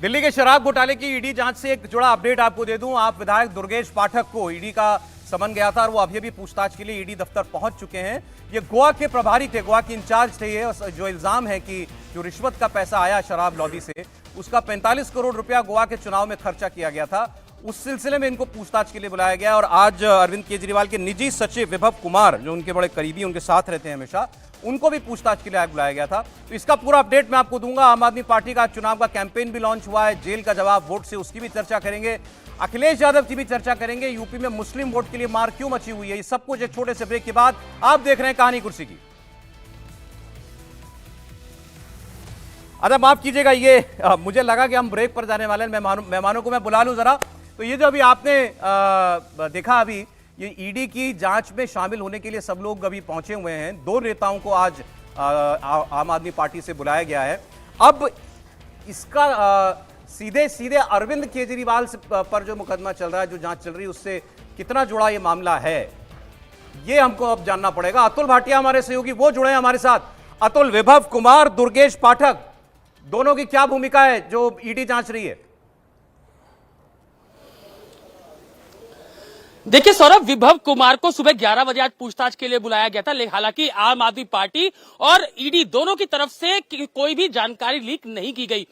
दिल्ली के शराब घोटाले की ईडी जांच से एक जुड़ा अपडेट आपको दे दूं। आप विधायक दुर्गेश पाठक को ईडी का समन गया था और वो अभी भी पूछताछ के लिए ईडी दफ्तर पहुंच चुके हैं। ये गोवा के प्रभारी थे, गोवा के इंचार्ज थे। ये जो इल्जाम है कि जो रिश्वत का पैसा आया शराब लॉबी से, उसका 45 करोड़ रुपया गोवा के चुनाव में खर्चा किया गया था। उस सिलसिले में इनको पूछताछ के लिए बुलाया गया और आज अरविंद केजरीवाल के निजी सचिव विभव कुमार, जो उनके बड़े करीबी, उनके साथ रहते हैं हमेशा, उनको भी पूछताछ के लिए बुलाया गया था। तो इसका पूरा अपडेट मैं आपको दूंगा। आम आदमी पार्टी का चुनाव का कैंपेन भी लॉन्च हुआ है। जेल का जवाब वोट से, उसकी भी चर्चा करेंगे। अखिलेश यादव की भी चर्चा करेंगे। यूपी में मुस्लिम वोट के लिए मार क्यों मची हुई है, ये सब कुछ एक छोटे से ब्रेक के बाद। आप देख रहे हैं कहानी कुर्सी की। अच्छा माफ कीजिएगा, ये मुझे लगा कि हम ब्रेक पर जाने वाले हैं। मेहमानों को मैं बुला लूं जरा। तो ये जो अभी आपने देखा, अभी ये ईडी की जांच में शामिल होने के लिए सब लोग अभी पहुंचे हुए हैं। 2 नेताओं को आज आम आदमी पार्टी से बुलाया गया है। अब इसका सीधे सीधे अरविंद केजरीवाल पर जो मुकदमा चल रहा है, जो जांच चल रही है, उससे कितना जुड़ा ये मामला है, ये हमको अब जानना पड़ेगा। अतुल भाटिया हमारे सहयोगी, वो जुड़े हैं हमारे साथ। अतुल, विभव कुमार, दुर्गेश पाठक, दोनों की क्या भूमिका है जो ईडी जांच रही है? देखिए सौरभ, विभव कुमार को सुबह 11 बजे आज पूछताछ के लिए बुलाया गया था। हालांकि आम आदमी पार्टी और ईडी दोनों की तरफ से कोई भी जानकारी लीक नहीं की गई।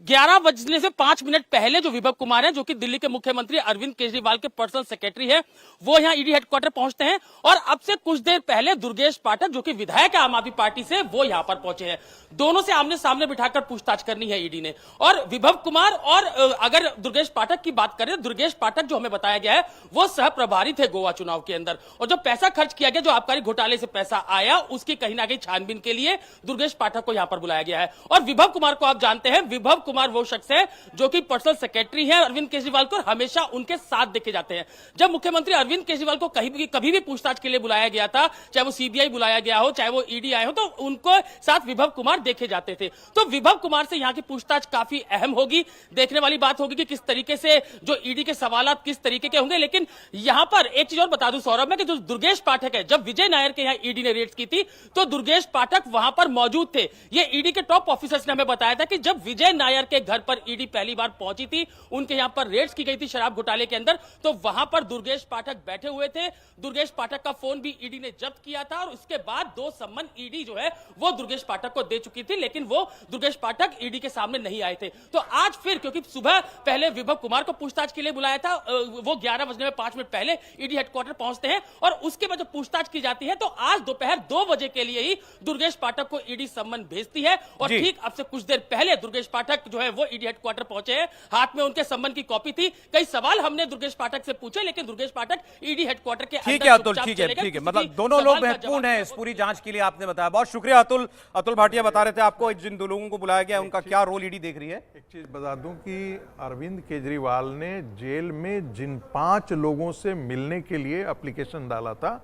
11 बजने से 5 मिनट पहले जो विभव कुमार हैं, जो कि दिल्ली के मुख्यमंत्री अरविंद केजरीवाल के पर्सनल सेक्रेटरी हैं, वो यहां ईडी हेडक्वार्टर पहुंचते हैं। और अब से कुछ देर पहले दुर्गेश पाठक, जो कि विधायक है आम आदमी पार्टी से, वो यहां पर पहुंचे हैं। दोनों से आमने सामने बिठाकर पूछताछ करनी है ईडी ने। और विभव कुमार और अगर दुर्गेश पाठक की बात करें, दुर्गेश पाठक जो हमें बताया गया है, वो सह प्रभारी थे गोवा चुनाव के अंदर। और जो पैसा खर्च किया गया, जो आबकारी घोटाले से पैसा आया, उसकी कहीं ना कहीं छानबीन के लिए दुर्गेश पाठक को यहां पर बुलाया गया है। और विभव कुमार को आप जानते हैं, विभव कुमार वो शख्स है जो कि पर्सनल सेक्रेटरी है अरविंद केजरीवाल को, हमेशा उनके साथ देखे जाते हैं। जब मुख्यमंत्री अरविंद केजरीवाल को कभी भी पूछताछ के लिए बुलाया गया था, चाहे वो सीबीआई बुलाया गया हो, चाहे वो ईडी आए हो, तो उनको साथ विभव कुमार देखे जाते थे। तो विभव कुमार से यहां की पूछताछ काफी अहम होगी। देखने वाली बात होगी कि किस तरीके से जो ईडी के सवाल किस तरीके के होंगे। लेकिन यहां पर एक चीज और बता दूं सौरभ में, कि जो दुर्गेश पाठक है, जब विजय नायर के यहां ईडी ने रेड्स की थी, तो दुर्गेश पाठक वहां पर मौजूद थे। ये ईडी के टॉप ऑफिसर्स ने हमें बताया था कि जब विजय नायर के घर पर ईडी पहली बार पहुंची थी, उनके यहां पर रेड्स की गई थी शराब घोटाले के अंदर, तो वहां पर दुर्गेश पाठक बैठे हुए थे। दुर्गेश पाठक का फोन भी ईडी ने जब्त किया था और उसके बाद 2 सम्मन ईडी जो है वो दुर्गेश पाठक को दे चुकी थी। लेकिन वो दुर्गेश पाठक ईडी के सामने नहीं आए थे। तो आज फिर, क्योंकि सुबह पहले विभव कुमार को पूछताछ के लिए बुलाया था, वो 11 बजने में 5 मिनट पहले ईडी हेडक्वार्टर पहुंचते हैं और उसके बाद जब पूछताछ की जाती है, तो आज दोपहर 2 बजे के लिए ही दुर्गेश पाठक को ईडी सम्मन भेजती है। और ठीक अब से कुछ देर पहले दुर्गेश पाठक जो है वो ईडी हेडक्वार्टर पहुंचे हैं। हाथ में उनके सम्मन की कॉपी थी। कई सवाल हमने दुर्गेश पाठक से पूछे, लेकिन दुर्गेश पाठक ईडी हेडक्वार्टर के ठीक है अतुल, ठीक है। मतलब दोनों लोग महत्वपूर्ण हैं इस पूरी जांच के लिए, आपने बताया। बहुत शुक्रिया अतुल। अतुल भाटिया बता रहे थे आपको जिन 2 लोगों को बुलाया गया, उनका क्या रोल ईडी देख रही है। एक चीज बता दूं कि अरविंद केजरीवाल ने जेल में जिन 5 लोगों से मिलने के लिए एप्लीकेशन डाला था,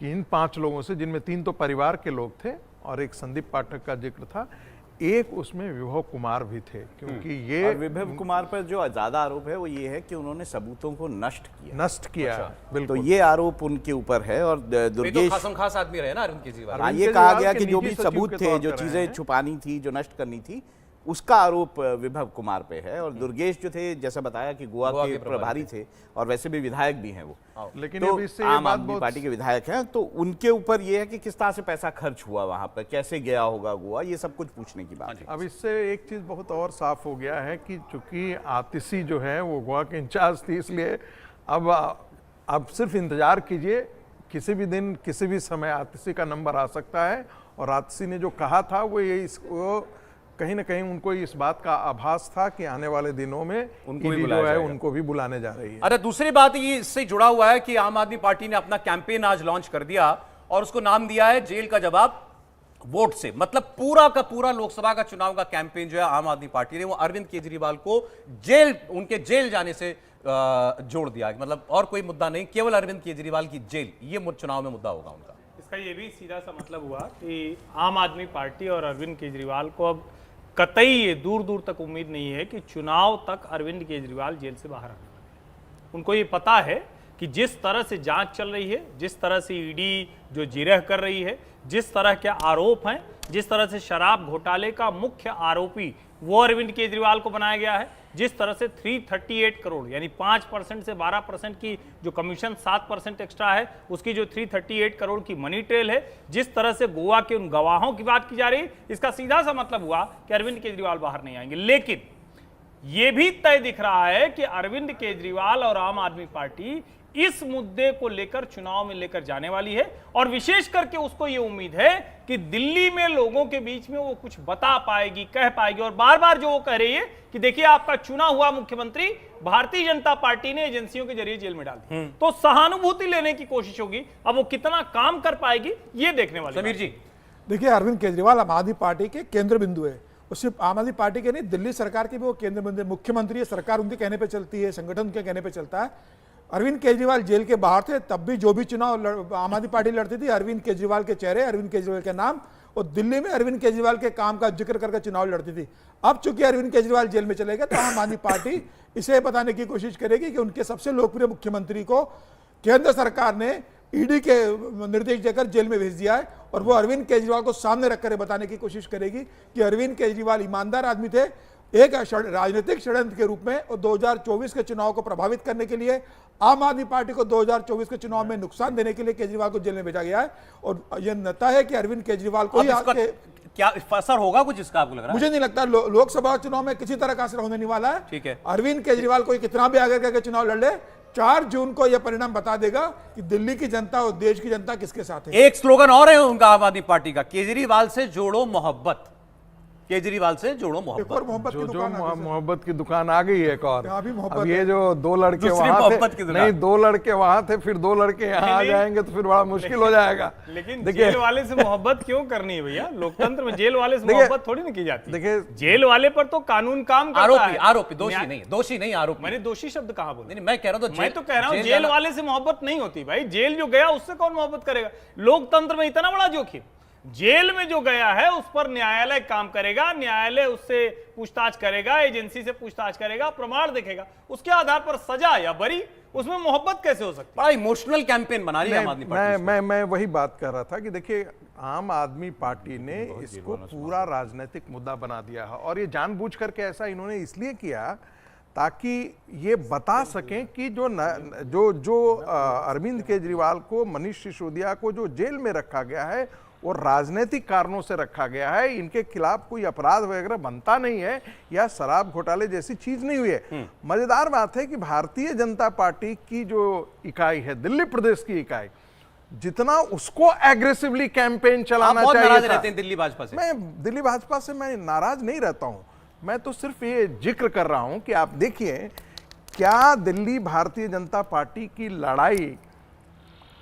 कि इन 5 लोगों से, जिनमें 3 तो परिवार के लोग थे और एक संदीप पाठक का जिक्र था, एक उसमें विभव कुमार भी थे। क्योंकि ये और विभव कुमार पर जो ज्यादा आरोप है वो ये है कि उन्होंने सबूतों को नष्ट किया। अच्छा। बिल्कुल, तो ये आरोप उनके ऊपर है। और दुर्गेश खासम खास आदमी रहे ना अरविंद केजरीवाल। हाँ, ये कहा गया कि जो भी सबूत थे, जो चीजें छुपानी थी, जो नष्ट करनी थी, उसका आरोप विभव कुमार पे है। और दुर्गेश जो थे, जैसा बताया कि गोवा के प्रभारी थे और वैसे भी विधायक भी हैं वो, लेकिन तो इससे आम आदमी पार्टी के विधायक हैं। तो उनके ऊपर ये है कि किस तरह से पैसा खर्च हुआ वहां पर, कैसे गया होगा गोवा, ये सब कुछ पूछने की बात है। अब इससे एक चीज बहुत और साफ हो गया है कि चूंकि आतिशी जो है वो गोवा के इंचार्ज थी, इसलिए अब सिर्फ इंतजार कीजिए, किसी भी दिन किसी भी समय आतिशी का नंबर आ सकता है। और आतिशी ने जो कहा था वो ये इसको कहीं ना कहीं उनको इस बात का आभास था कि आने वाले दिनों में उनको भी बुलाने जा रही है। अरे दूसरी बात ये इससे जुड़ा हुआ है कि आम आदमी पार्टी ने अपना कैंपेन आज लॉन्च कर दिया और उसको नाम दिया है जेल का जवाब वोट से। मतलब पूरा का पूरा लोकसभा का चुनाव का कैंपेन जो है आम आदमी पार्टी ने, वो अरविंद केजरीवाल को उनके जेल जाने से जोड़ दिया। मतलब और कोई मुद्दा नहीं, केवल अरविंद केजरीवाल की जेल, ये चुनाव में मुद्दा होगा उनका। इसका ये भी सीधा सा मतलब हुआ कि आम आदमी पार्टी और अरविंद केजरीवाल को अब कतई ये दूर दूर तक उम्मीद नहीं है कि चुनाव तक अरविंद केजरीवाल जेल से बाहर आने वाले। उनको ये पता है कि जिस तरह से जांच चल रही है, जिस तरह से ईडी जो जिरह कर रही है, जिस तरह के आरोप हैं, जिस तरह से शराब घोटाले का मुख्य आरोपी वो अरविंद केजरीवाल को बनाया गया है, जिस तरह से 338 करोड़ यानी 5% से 12% की जो कमीशन 7% एक्स्ट्रा है, उसकी जो 338 करोड़ की मनी ट्रेल है, जिस तरह से गोवा के उन गवाहों की बात की जा रही, इसका सीधा सा मतलब हुआ कि अरविंद केजरीवाल बाहर नहीं आएंगे। लेकिन यह भी तय दिख रहा है कि अरविंद केजरीवाल और आम आदमी पार्टी इस मुद्दे को लेकर चुनाव में लेकर जाने वाली है, और विशेष करके उसको यह उम्मीद है कि दिल्ली में लोगों के बीच में वो कुछ बता पाएगी, कह पाएगी। और बार बार जो वो कह रही है कि देखिए आपका चुना हुआ मुख्यमंत्री भारतीय जनता पार्टी ने एजेंसियों के जरिए जेल में डाल दिया, तो सहानुभूति लेने की कोशिश होगी। अब वो कितना काम कर पाएगी ये देखने वाले। समीर जी, देखिए, अरविंद केजरीवाल आम आदमी पार्टी के केंद्र बिंदु है। और सिर्फ आम आदमी पार्टी के नहीं, दिल्ली सरकार के भी वो केंद्र बिंदु है। मुख्यमंत्री है, सरकार उनके कहने पे चलती है, संगठन उनके कहने पे चलता है। अरविंद केजरीवाल जेल के बाहर थे तब भी जो भी चुनाव आम आदमी पार्टी लड़ती थी, अरविंद केजरीवाल के चेहरे, अरविंद केजरीवाल के नाम, और दिल्ली में अरविंद केजरीवाल के काम का जिक्र करके चुनाव लड़ती थी। अब चूंकि अरविंद केजरीवाल जेल में चले गए तो आम आदमी पार्टी इसे बताने की कोशिश करेगी कि उनके सबसे लोकप्रिय मुख्यमंत्री को केंद्र सरकार ने ईडी के निर्देश देकर जेल में भेज दिया है, और वो अरविंद केजरीवाल को सामने रखकर बताने की कोशिश करेगी कि अरविंद केजरीवाल ईमानदार आदमी थे, एक राजनीतिक षड्यंत्र के रूप में, और 2024 के चुनाव को प्रभावित करने के लिए आम आदमी पार्टी को 2024 के चुनाव में नुकसान देने के लिए केजरीवाल को जेल में भेजा गया है। और यह नता है कि अरविंद केजरीवाल को ही क्या असर होगा कुछ इसका आपको लग रहा है? मुझे नहीं लगता लोकसभा चुनाव में किसी तरह का असर होने नहीं वाला है। ठीक है, अरविंद केजरीवाल को कितना भी आगे करके चुनाव लड़ ले, 4 जून को यह परिणाम बता देगा कि दिल्ली की जनता और देश की जनता किसके साथ है। एक स्लोगन और है उनका आम आदमी पार्टी का, केजरीवाल से जोड़ो मोहब्बत, केजरीवाल से जोड़ो मोहब्बत। और मोहब्बत की दुकान आ गई। मोहब्बत की दुकान आ गई है एक और। यहाँ भी मोहब्बत अब ये है। जो 2 लड़के दूसरी वहां मोहब्बत की थे, दुकान। नहीं 2 लड़के वहां थे, फिर 2 लड़के यहाँ आ जाएंगे तो फिर बड़ा मुश्किल हो जाएगा। लेकिन देखिए, जेल वाले से मोहब्बत क्यों करनी है भैया? लोकतंत्र में जेल वाले से मोहब्बत थोड़ी ना की जाती। देखिए, जेल वाले पर तो कानून काम करता आरोपी है। आरोपी दोषी नहीं, दोषी नहीं, आरोपी। मैंने दोषी शब्द कहाँ बोला? नहीं, मैं कह रहा हूं मैं तो कह रहा हूँ जेल जाना- वाले से मोहब्बत नहीं होती भाई। जेल जो गया उससे कौन मोहब्बत करेगा? लोकतंत्र में इतना बड़ा जोखिम, जेल में जो गया है उस पर न्यायालय काम करेगा, न्यायालय उससे पूछताछ करेगा, एजेंसी से पूछताछ करेगा, प्रमाण देखेगा, उसके आधार पर सजा या बरी, उसमें मोहब्बत कैसे हो सकती है? बड़ा इमोशनल कैंपेन बना रही है आम आदमी पार्टी। मैं वही बात कर रहा था कि देखिए, आम आदमी पार्टी ने इसको पूरा राजनीतिक मुद्दा बना दिया है, और ये जानबूझ करके ऐसा इन्होंने इसलिए किया ताकि ये बता सकें कि जो अरविंद केजरीवाल को, मनीष सिसोदिया को जो जेल में रखा गया है वो राजनीतिक कारणों से रखा गया है, इनके खिलाफ कोई अपराध वगैरह बनता नहीं है, या शराब घोटाले जैसी चीज नहीं हुई है। मजेदार बात है कि भारतीय जनता पार्टी की जो इकाई है, दिल्ली प्रदेश की इकाई, जितना उसको एग्रेसिवली कैंपेन चलाना बहुत चाहिए नाराज था। रहते हैं दिल्ली भाजपा से। मैं दिल्ली भाजपा से मैं नाराज नहीं रहता हूं, मैं तो सिर्फ ये जिक्र कर रहा हूं कि आप देखिए, क्या दिल्ली भारतीय जनता पार्टी की लड़ाई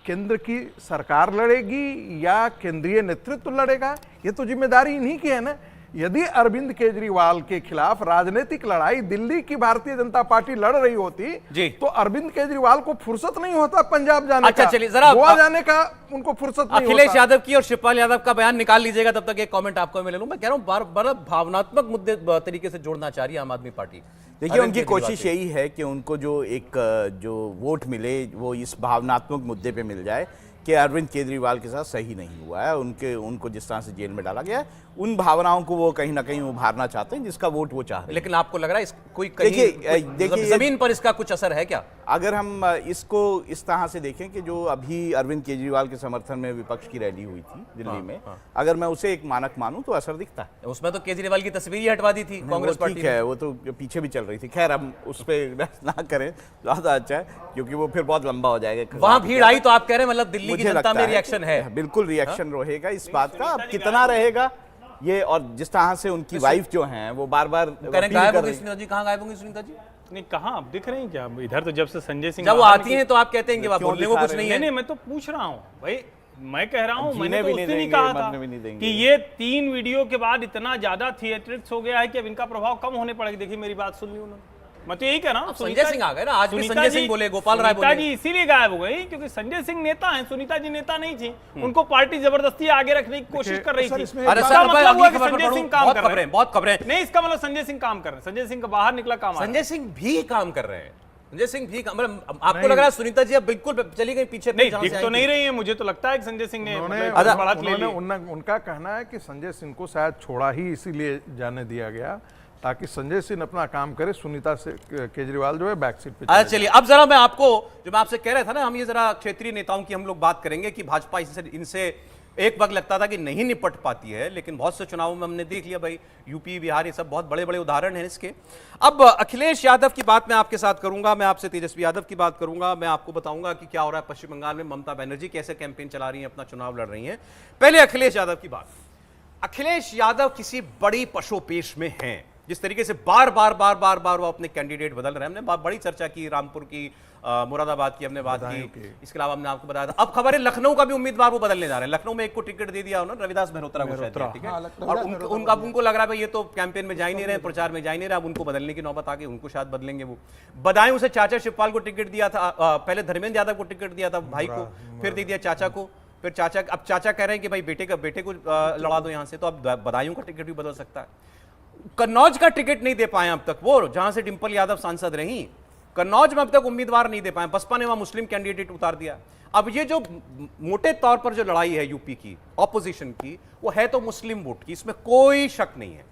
केंद्र की सरकार लड़ेगी या केंद्रीय नेतृत्व लड़ेगा? ये तो जिम्मेदारी इन्हीं की है ना। यदि अरविंद केजरीवाल के खिलाफ राजनीतिक लड़ाई दिल्ली की भारतीय जनता पार्टी लड़ रही होती जी, तो अरविंद केजरीवाल को फुर्सत नहीं होता पंजाब जाने अच्छा, का, चलिए जरा गोवा जाने का उनको फुर्सत नहीं अखिलेश होता। यादव की और शिवपाल यादव का बयान निकाल लीजिएगा, तब तक एक कमेंट आपको मैं ले लूं। मैं कह रहा हूं बड़ा भावनात्मक मुद्दे तरीके से जोड़ना चाह रही है आम आदमी पार्टी। देखिए, उनकी कोशिश यही है कि उनको जो वोट मिले वो इस भावनात्मक मुद्दे पे मिल जाए कि अरविंद केजरीवाल के साथ सही नहीं हुआ है, उनको जिस तरह से जेल में डाला गया है, उन भावनाओं को वो कहीं ना कहीं उभारना चाहते हैं, जिसका वोट वो चाह रहे हैं। लेकिन आपको लग रहा है कोई देखिए, जमीन पर इसका कुछ असर है क्या? अगर हम इसको इस तरह से देखें कि जो अभी अरविंद केजरीवाल के समर्थन में विपक्ष की रैली हुई थी दिल्ली में, अगर मैं उसे एक मानक मानूं तो असर दिखता है। उसमें तो केजरीवाल की तस्वीर ही हटवा दी थी कांग्रेस पार्टी ठीक है, वो तो पीछे भी चल रही थी। खैर, हम उस पर ना करें ज्यादा अच्छा है, क्योंकि वो फिर बहुत लंबा हो जाएगा। वहां भीड़ आई तो आप कह रहे हैं मतलब दिल्ली की मुझे जनता लगता में रिएक्शन है? बिल्कुल रिएक्शन रहेगा इस बात का। अब कितना रहेगा ये, और जिस तरह से उनकी वाइफ जो हैं वो बार बार गायब होंगी सुनीता जी। कहाँ गायब होंगी सुनीता जी? नहीं, कहाँ आप दिख रही हैं क्या? इधर तो जब से संजय सिंह जब वो बाहर आती हैं तो आप कहते हैं कि वहाँ क्यों बोलने को दिखा कुछ रहे नहीं नहीं है। नहीं, मैं तो पूछ रहा हूँ भाई, मैं कह रहा हूँ, जीने मैंने तो भी उस नहीं दिन ही देंगे, कहा था मरने भी नहीं देंगे। कि ये 3 वीडियो के बाद इतना ज्यादा थिएट्रिक्स हो गया है कि अब इनका प्रभाव कम होने पड़ेगा। देखिए, मेरी बात सुन ली उन्होंने, मैं तो यही कह रहा हूँ। संजय सिंह आ गए ना, आज भी संजय सिंह बोले, गोपाल राय सुनीता बोले। जी इसीलिए गायब हो गई क्योंकि संजय सिंह नेता हैं, सुनीता जी नेता नहीं थी। उनको पार्टी जबरदस्ती आगे रखने की कोशिश कर रही सर, थी। इसमें अरे इसका सर, मैं मतलब हुआ अगली कि खबर पर संजय पढ़ूं, सिंह काम बहुत कर रहे खबरें, हैं। बहुत खबरें। नहीं, इसका मतलब संजय सिंह काम कर रहे हैं, संजय सिंह का बाहर निकला काम आ रहा है। संजय सिंह भी काम कर रहे हैं। संजय सिंह भी मतलब आपको लग रहा है सुनीता जी अब बिल्कुल चली गई पीछे? नहीं, दिख तो नहीं रही है, मुझे तो लगता है कि संजय सिंह ने उनका कहना है कि संजय सिंह को शायद छोड़ा ही इसीलिए जाने दिया गया ताकि संजय सिंह अपना काम करे, सुनीता से केजरीवाल जो है बैक सीट पे अच्छा चले चलिए, अब जरा मैं आपको, जो मैं आपसे कह रहा था ना, हम ये जरा क्षेत्रीय नेताओं की हम लोग बात करेंगे कि भाजपा इनसे एक वक्त लगता था कि नहीं निपट पाती है, लेकिन बहुत से चुनावों में हमने देख लिया भाई, यूपी बिहार ये सब बहुत बड़े बड़े उदाहरण हैं इसके। अब अखिलेश यादव की बात मैं आपके साथ करूंगा, मैं आपसे तेजस्वी यादव की बात करूंगा, मैं आपको बताऊंगा कि क्या हो रहा है पश्चिम बंगाल में, ममता बनर्जी कैसे कैंपेन चला रही हैं, अपना चुनाव लड़ रही हैं। पहले अखिलेश यादव की बात। अखिलेश यादव किसी बड़ी पशोपेश में हैं, जिस तरीके से बार बार वो अपने कैंडिडेट बदल रहे हैं। हमने बड़ी चर्चा की रामपुर की, मुरादाबाद की हमने बात की, इसके अलावा हमने आपको बताया था, अब खबर है लखनऊ का भी उम्मीदवार वो बदलने जा रहे हैं। लखनऊ में एक को टिकट दे दिया उन्होंने, रविदास मेहरोत्रा को शायद, ठीक है, और उनको लग रहा है भाई ये तो कैंपेन में जा ही नहीं रहे, प्रचार में जा ही नहीं रहे, अब उनको बदलने की नौबत आ गई, उनको शायद बदलेंगे वो। बदायूं से चाचा शिवपाल को टिकट दिया था, पहले धर्मेंद्र यादव को टिकट दिया था भाई को, फिर दे दिया चाचा को, फिर चाचा, अब चाचा कह रहे हैं कि भाई बेटे को लड़ा दो यहां से, तो अब बदायूं का टिकट भी बदल सकता है। कन्नौज का टिकट नहीं दे पाए अब तक, वो जहां से डिंपल यादव सांसद रही, कन्नौज में अब तक उम्मीदवार नहीं दे पाए, बसपा ने वहां मुस्लिम कैंडिडेट उतार दिया। अब ये जो मोटे तौर पर जो लड़ाई है यूपी की ऑपोजिशन की, वो है तो मुस्लिम वोट की, इसमें कोई शक नहीं है,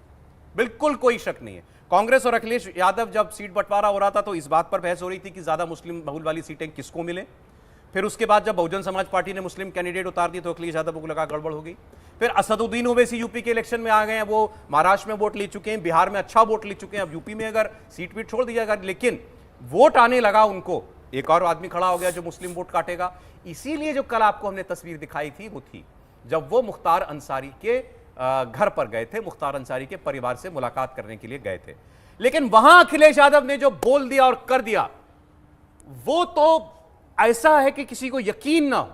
बिल्कुल कोई शक नहीं है। कांग्रेस और अखिलेश यादव जब सीट बंटवारा हो रहा था तो इस बात पर बहस हो रही थी कि ज्यादा मुस्लिम बहुल वाली सीटें किसको मिले। फिर उसके बाद जब बहुजन समाज पार्टी ने मुस्लिम कैंडिडेट उतार दिए तो अखिलेश यादव को लगा गड़बड़ हो गई। फिर असदुद्दीन ओवैसी यूपी के इलेक्शन में आ गए हैं, वो महाराष्ट्र में वोट ले चुके हैं, बिहार में अच्छा वोट ले चुके हैं, अब यूपी में अगर सीट भी छोड़ दिया जाएगा, लेकिन वोट आने लगा उनको, एक और आदमी खड़ा हो गया जो मुस्लिम वोट काटेगा। इसीलिए जो कल आपको हमने तस्वीर दिखाई थी वो थी जब वो मुख्तार अंसारी के घर पर गए थे, मुख्तार अंसारी के परिवार से मुलाकात करने के लिए गए थे। लेकिन वहां अखिलेश यादव ने जो बोल दिया और कर दिया वो तो ऐसा है कि किसी को यकीन ना हो।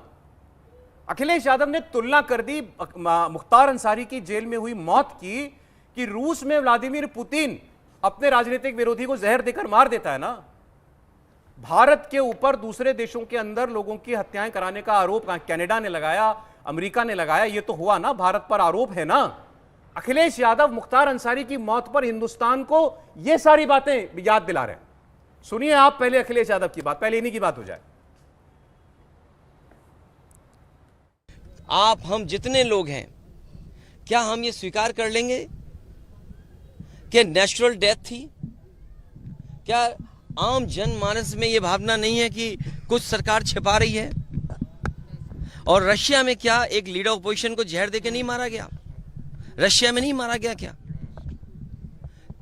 अखिलेश यादव ने तुलना कर दी मुख्तार अंसारी की जेल में हुई मौत की कि रूस में व्लादिमीर पुतिन अपने राजनीतिक विरोधी को जहर देकर मार देता है ना, भारत के ऊपर दूसरे देशों के अंदर लोगों की हत्याएं कराने का आरोप कनाडा ने लगाया, अमेरिका ने लगाया, ये तो हुआ ना, भारत पर आरोप है ना। अखिलेश यादव मुख्तार अंसारी की मौत पर हिंदुस्तान को ये सारी बातें याद दिला रहे हैं। सुनिए आप पहले अखिलेश यादव की बात, पहले इन्हीं की बात हो जाए। आप हम जितने लोग हैं, क्या हम ये स्वीकार कर लेंगे कि नेचुरल डेथ थी? क्या आम जनमानस में ये भावना नहीं है कि कुछ सरकार छिपा रही है? और रशिया में क्या एक लीडर ऑपोजिशन को जहर देके नहीं मारा गया? रशिया में नहीं मारा गया क्या?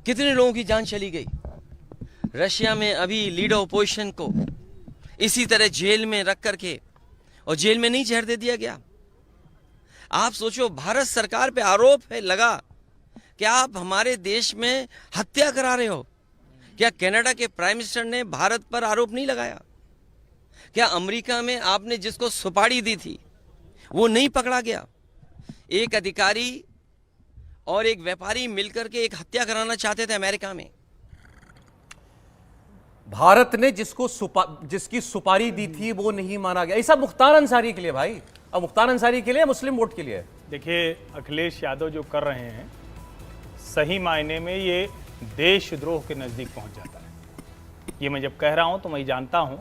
कितने लोगों की जान चली गई? रशिया में अभी लीडर ऑपोजिशन को इसी तरह जेल में रख करके, और जेल में नहीं जहर दे दिया गया। आप सोचो, भारत सरकार पे आरोप है लगा कि आप हमारे देश में हत्या करा रहे हो। क्या कनाडा के प्राइम मिनिस्टर ने भारत पर आरोप नहीं लगाया? क्या अमेरिका में आपने जिसको सुपारी दी थी वो नहीं पकड़ा गया? एक अधिकारी और एक व्यापारी मिलकर के एक हत्या कराना चाहते थे अमेरिका में। भारत ने जिसकी सुपारी दी थी वो नहीं मारा गया। ऐसा मुख्तार अंसारी के लिए भाई, अब मुख्तार अंसारी के लिए, मुस्लिम वोट के लिए। देखिए, अखिलेश यादव जो कर रहे हैं सही मायने में ये देशद्रोह के नज़दीक पहुंच जाता है। ये मैं जब कह रहा हूं तो मैं जानता हूं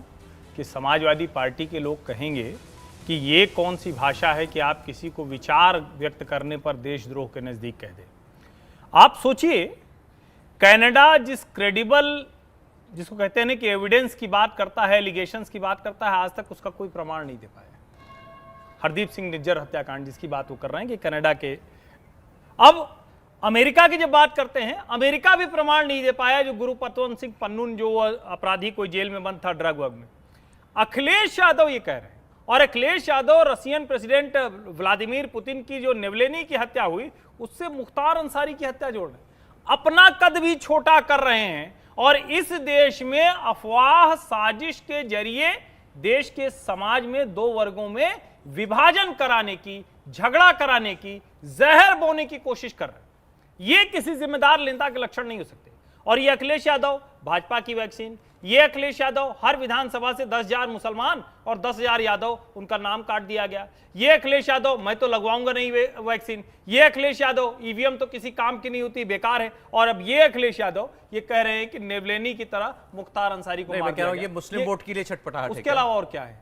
कि समाजवादी पार्टी के लोग कहेंगे कि ये कौन सी भाषा है कि आप किसी को विचार व्यक्त करने पर देशद्रोह के नज़दीक कह दें। आप सोचिए, कनाडा जिस क्रेडिबल, जिसको कहते हैं ना कि एविडेंस की बात करता है, एलिगेशंस की बात करता है, आज तक उसका कोई प्रमाण नहीं दे पाया। हरदीप सिंह निज्जर हत्याकांड जिसकी बात वो कर रहे हैं कि कनाडा के, अब अमेरिका की जब बात करते हैं, अमेरिका भी प्रमाण नहीं दे पाया। जो गुरु पतवंत सिंह पन्नून जो अपराधी कोई जेल में बंद था ड्रग वग में, अखिलेश यादव ये कह रहे हैं। और Akhilesh Yadav Russian president Vladimir Putin की जो नेवलेनी की हत्या हुई उससे मुख्तार अंसारी की हत्या जोड़ रहे हैं, अपना कद भी छोटा कर रहे हैं। और इस देश में अफवाह साजिश के जरिए देश के समाज में दो वर्गों में विभाजन कराने की, झगड़ा कराने की, जहर बोने की कोशिश कर रहे हैं। ये किसी जिम्मेदार नेता के लक्षण नहीं हो सकते। और ये अखिलेश यादव भाजपा की वैक्सीन, ये अखिलेश यादव हर विधानसभा से 10,000 मुसलमान और 10,000 यादव उनका नाम काट दिया गया। ये अखिलेश यादव मैं तो लगवाऊंगा नहीं वैक्सीन, ये अखिलेश यादव ईवीएम तो किसी काम की नहीं होती, बेकार है। और अब ये अखिलेश यादव ये कह रहे हैं कि नेवलेनी की तरह मुख्तार अंसारी को मार दिया गया। ये मुस्लिम वोट के लिए छटपटाहट है। उसके अलावा और क्या है?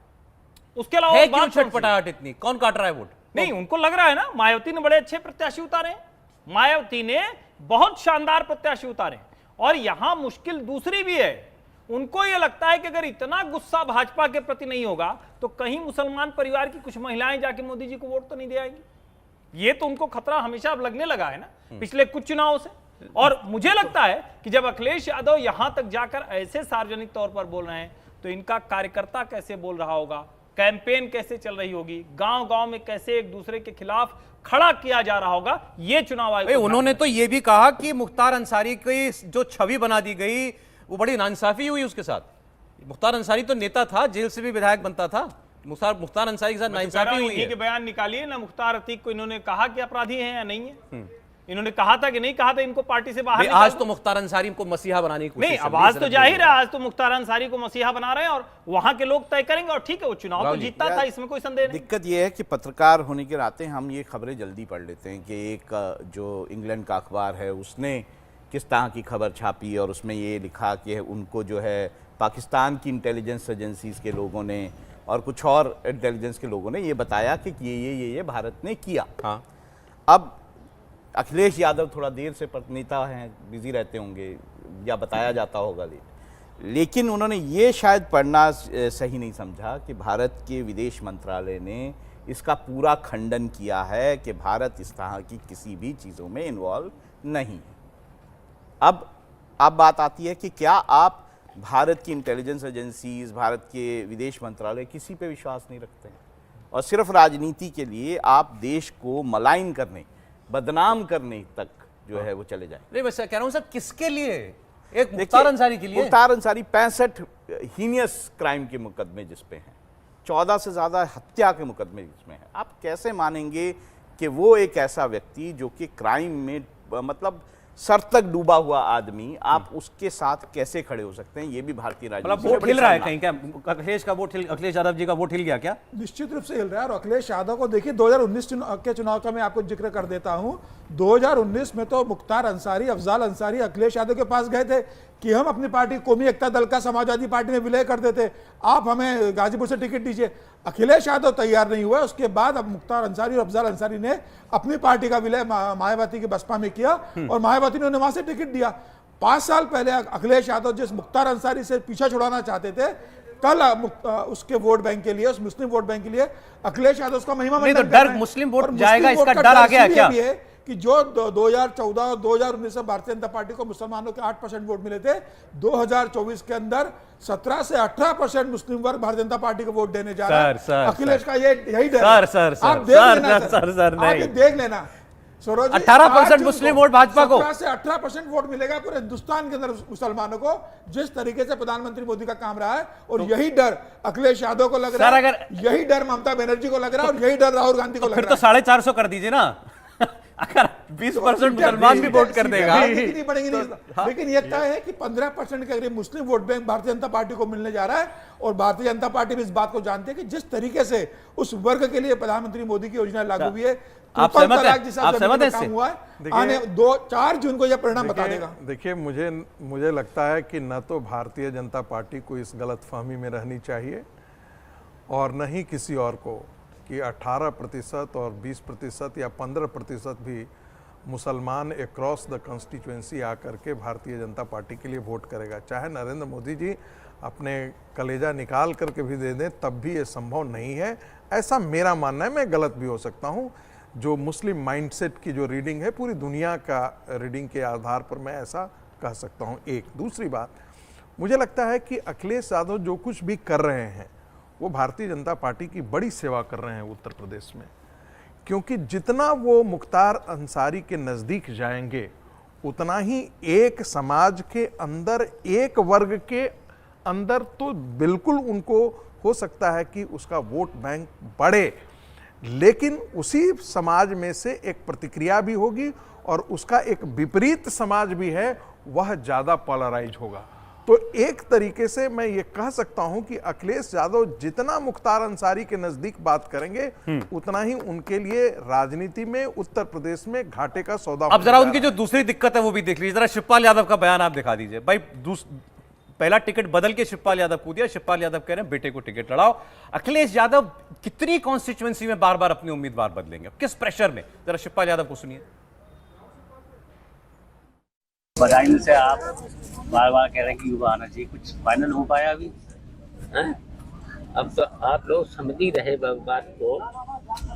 उसके अलावा क्यों छटपटाहट इतनी? कौन काट रहा है वोट? नहीं, उनको लग रहा है ना, मायावती ने बड़े अच्छे प्रत्याशी उतारे हैं। मायावती ने बहुत शानदार प्रत्याशी उतारे। और यहां मुश्किल दूसरी भी है, उनको यह लगता है कि अगर इतना गुस्सा भाजपा के प्रति नहीं होगा तो कहीं मुसलमान परिवार की कुछ महिलाएं जाके मोदी जी को वोट तो नहीं दे आएंगी। ये तो उनको खतरा हमेशा अब लगने लगा है ना पिछले कुछ चुनावों से। और मुझे लगता है कि जब अखिलेश यादव यहां तक जाकर ऐसे सार्वजनिक तौर पर बोल रहे हैं तो इनका कार्यकर्ता कैसे बोल रहा होगा, कैंपेन कैसे चल रही होगी, गांव गांव में कैसे एक दूसरे के खिलाफ खड़ा किया जा रहा होगा, ये चुनाव आयोग। उन्होंने तो ये भी कहा कि मुख्तार अंसारी की जो छवि बना दी गई वो बड़ी नाइंसाफी हुई उसके साथ। मुख्तार अंसारी तो नेता था, जेल से भी विधायक बनता था, मुख्तार अंसारी के साथ नाइंसाफी हुई है। के बयान निकालिए ना, मुख्तार अतीक को इन्होंने कहा कि अपराधी हैं या नहीं है, इन्होंने कहा था कि नहीं कहा था इनको पार्टी से बाहर आज तो मुख्तार अंसारी को मसीहा बनाने की कोशिश नहीं, अब आज तो जाहिर है, आज तो मुख्तार अंसारी को मसीहा बना रहे हैं और वहां के लोग तय करेंगे। और ठीक है, वो चुनाव तो जीतता था, इसमें कोई संदेह नहीं। दिक्कत यह है कि पत्रकार होने के नाते हम ये खबरें जल्दी पढ़ लेते हैं कि एक जो इंग्लैंड का अखबार है उसने किस तरह की खबर छापी और उसमें ये लिखा कि उनको जो है पाकिस्तान की इंटेलिजेंस एजेंसीज के लोगों ने और कुछ और इंटेलिजेंस के लोगों ने ये बताया कि ये भारत ने किया। हाँ। अब अखिलेश यादव थोड़ा देर से नेता हैं, बिजी रहते होंगे या बताया जाता होगा, लेकिन उन्होंने ये शायद पढ़ना सही नहीं समझा कि भारत के विदेश मंत्रालय ने इसका पूरा खंडन किया है कि भारत इस तरह की किसी भी चीज़ों में इन्वॉल्व नहीं है। अब बात आती है कि क्या आप भारत की इंटेलिजेंस एजेंसीज, भारत के विदेश मंत्रालय किसी पे विश्वास नहीं रखते हैं और सिर्फ राजनीति के लिए आप देश को मलाइन करने, बदनाम करने तक जो है वो चले जाए। नहीं, मैं कह रहा हूं सर, किसके लिए? एक मुख्तार अंसारी के लिए। मुख्तार अंसारी 65 हीनियस क्राइम के मुकदमे जिस पे हैं, 14 से ज्यादा हत्या के मुकदमे जिसमें हैं, आप कैसे मानेंगे कि वो एक ऐसा व्यक्ति जो कि क्राइम में मतलब सर तक डूबा हुआ आदमी, आप उसके साथ कैसे खड़े हो सकते हैं? ये भी भारतीय राजनीति वोट हिल रहा है कहीं क्या? अखिलेश यादव जी का वोट हिल गया क्या? निश्चित रूप से हिल रहा है। और अखिलेश यादव को देखिए 2019 के चुनाव का मैं आपको जिक्र कर देता हूं। 2019 में तो मुख्तार अंसारी, अफजाल अंसारी अखिलेश यादव के पास गए थे कि हम अपनी पार्टी कौमी एकता दल का समाजवादी पार्टी में विलय कर देते, आप हमें गाजीपुर से टिकट दीजिए। अखिलेश यादव तैयार नहीं हुआ। उसके बाद अब मुख्तार अंसारी और अफजाल अंसारी ने अपनी पार्टी का विलय मायावती की बसपा में किया और मायावती ने उन्हें वहां से टिकट दिया। 5 साल पहले अखिलेश यादव जिस मुख्तार अंसारी से पीछा छुड़ाना चाहते थे, कल उसके वोट बैंक के लिए, उस मुस्लिम वोट बैंक के लिए अखिलेश यादव उसका महिमा नहीं, तो डर मुस्लिम वोट जाएगा इसका डर आ गया क्या? कि जो 2014 और 2019 में भारतीय जनता पार्टी को मुसलमानों के 8% वोट मिले थे, 2024 के अंदर 17 से 18% मुस्लिम वर्ग भारतीय जनता पार्टी को वोट देने जा रहा है। अखिलेश का यही डर। आप देख लेना सरोज, 18% मुस्लिम वोट भाजपा को, 17 से 18% वोट मिलेगा पूरे हिंदुस्तान के अंदर मुसलमानों को, जिस तरीके से प्रधानमंत्री मोदी का काम रहा है। और यही डर अखिलेश यादव को लग रहा है, यही डर ममता बनर्जी को लग रहा है और यही डर राहुल गांधी को लग रहा है। फिर तो 450 कर दीजिए ना। अगर 20% मुसलमान भी वोट कर देगा नहीं पड़ेंगे नहीं। लेकिन यह तय है कि 15% के करीब मुस्लिम vote bank Bharatiya Janata party को मिलने जा रहा है। और भारतीय जनता पार्टी भी इस बात को जानती है कि जिस तरीके से उस वर्ग के लिए प्रधानमंत्री मोदी की योजना लागू हुई है, आप सहमत हैं इससे? हुआ है, आने 4 जून को यह परिणाम बता देगा। देखिए, मुझे लगता है कि न तो भारतीय जनता पार्टी को इस गलतफहमी में रहनी चाहिए और न ही किसी और को कि 18% और 20% या 15% भी मुसलमान अक्रॉस द कॉन्स्टिट्यूएंसी आकर के भारतीय जनता पार्टी के लिए वोट करेगा। चाहे नरेंद्र मोदी जी अपने कलेजा निकाल करके भी दे दें, तब भी ये संभव नहीं है, ऐसा मेरा मानना है। मैं गलत भी हो सकता हूँ। जो मुस्लिम माइंडसेट की जो रीडिंग है, पूरी दुनिया का रीडिंग के आधार पर मैं ऐसा कह सकता हूँ। एक दूसरी बात, मुझे लगता है कि अखिलेश यादव जो कुछ भी कर रहे हैं वो भारतीय जनता पार्टी की बड़ी सेवा कर रहे हैं उत्तर प्रदेश में, क्योंकि जितना वो मुख्तार अंसारी के नज़दीक जाएंगे उतना ही एक समाज के अंदर, एक वर्ग के अंदर तो बिल्कुल उनको हो सकता है कि उसका वोट बैंक बढ़े, लेकिन उसी समाज में से एक प्रतिक्रिया भी होगी और उसका एक विपरीत समाज भी है, वह ज़्यादा पोलराइज होगा। तो एक तरीके से मैं ये कह सकता हूं कि अखिलेश यादव जितना मुख्तार अंसारी के नजदीक बात करेंगे उतना ही उनके लिए राजनीति में उत्तर प्रदेश में घाटे का सौदा। अब जरा उनकी जो दूसरी दिक्कत है वो भी देख लीजिए। जरा शिवपाल यादव का बयान आप दिखा दीजिए। भाई पहला टिकट बदल के शिवपाल यादव को दिया। शिवपाल यादव कह रहे हैं बेटे को टिकट लड़ाओ। अखिलेश यादव कितनी कॉन्स्टिट्यूएंसी में बार बार अपने उम्मीदवार बदलेंगे, किस प्रेशर में? जरा शिवपाल यादव को सुनिए। बधाई से आप बार बार कह रहे हैं कि युवा आना चाहिए, कुछ फाइनल हो पाया अभी? हैं? अब तो आप लोग समझ ही रहे बात को,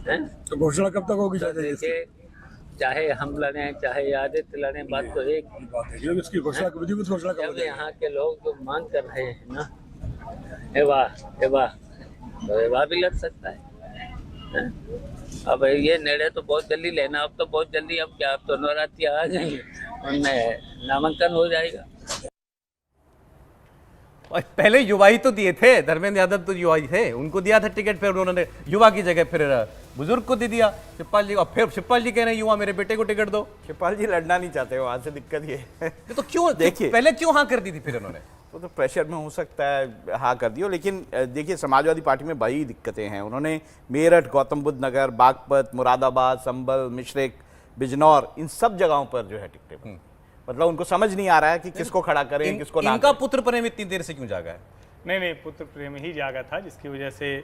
हैं? तो घोषणा कब तक होगी? तो देखिए, चाहे हम लड़े चाहे आदित्य लड़े, बात तो एक इसकी घोषणा जब यहाँ के लोग जो मांग कर रहे हैं ना, एवा तो एवा भी लड़ सकता है, हैं? अब ये निर्णय तो बहुत जल्दी लेना, अब तो बहुत जल्दी, अब क्या, अब तो नवरात्रि आ जाएंगे, उनमें नामांकन हो जाएगा। और पहले युवा ही तो दिए थे, धर्मेंद्र यादव तो युवा ही थे, उनको दिया था टिकट, फिर उन्होंने युवा की जगह फिर बुजुर्ग को दे दिया शिवपाल जी, और फिर शिवपाल जी कह रहे हैं युवा मेरे बेटे को टिकट दो। शिवपाल जी लड़ना नहीं चाहते, वहां से दिक्कत ये है। तो क्यों देखिए, पहले क्यों हाँ कर दी थी फिर उन्होंने? वो तो प्रेशर में हो सकता है हाँ कर दियो, लेकिन देखिए समाजवादी पार्टी में बड़ी दिक्कतें हैं। उन्होंने मेरठ, गौतम बुद्ध नगर, बागपत, मुरादाबाद, संभल, मिश्रिक, बिजनौर, इन सब जगहों पर जो है टिकटें, मतलब उनको समझ नहीं आ रहा है कि किसको खड़ा करें, किसको ना इनका करें। पुत्र प्रेम इतनी देर से क्यों जागा है? नहीं, पुत्र प्रेम ही जागा था, जिसकी वजह से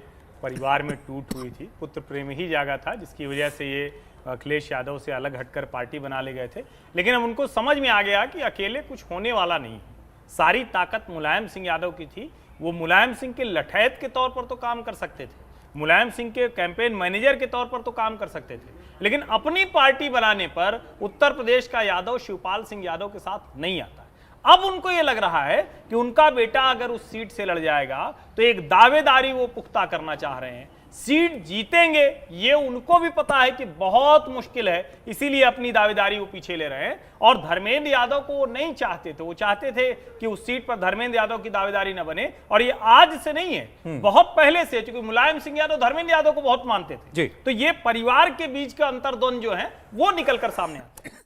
परिवार में टूट हुई थी। पुत्र प्रेम ही जागा था, जिसकी वजह से ये अखिलेश यादव से अलग हटकर पार्टी बना ले गए थे। लेकिन अब उनको समझ में आ गया कि अकेले कुछ होने वाला नहीं है। सारी ताकत मुलायम सिंह यादव की थी। वो मुलायम सिंह के लठैत के तौर पर तो काम कर सकते थे, मुलायम सिंह के कैंपेन मैनेजर के तौर पर तो काम कर सकते थे, लेकिन अपनी पार्टी बनाने पर उत्तर प्रदेश का यादव शिवपाल सिंह यादव के साथ नहीं आता। अब उनको यह लग रहा है कि उनका बेटा अगर उस सीट से लड़ जाएगा तो एक दावेदारी वो पुख्ता करना चाह रहे हैं। सीट जीतेंगे ये उनको भी पता है कि बहुत मुश्किल है, इसीलिए अपनी दावेदारी वो पीछे ले रहे हैं। और धर्मेंद्र यादव को वो नहीं चाहते थे, वो चाहते थे कि उस सीट पर धर्मेंद्र यादव की दावेदारी न बने। और ये आज से नहीं है, बहुत पहले से, क्योंकि मुलायम सिंह यादव धर्मेंद्र यादव को बहुत मानते थे। तो ये परिवार के बीच का अंतर्द्वंद जो है वो निकल कर सामने आता है।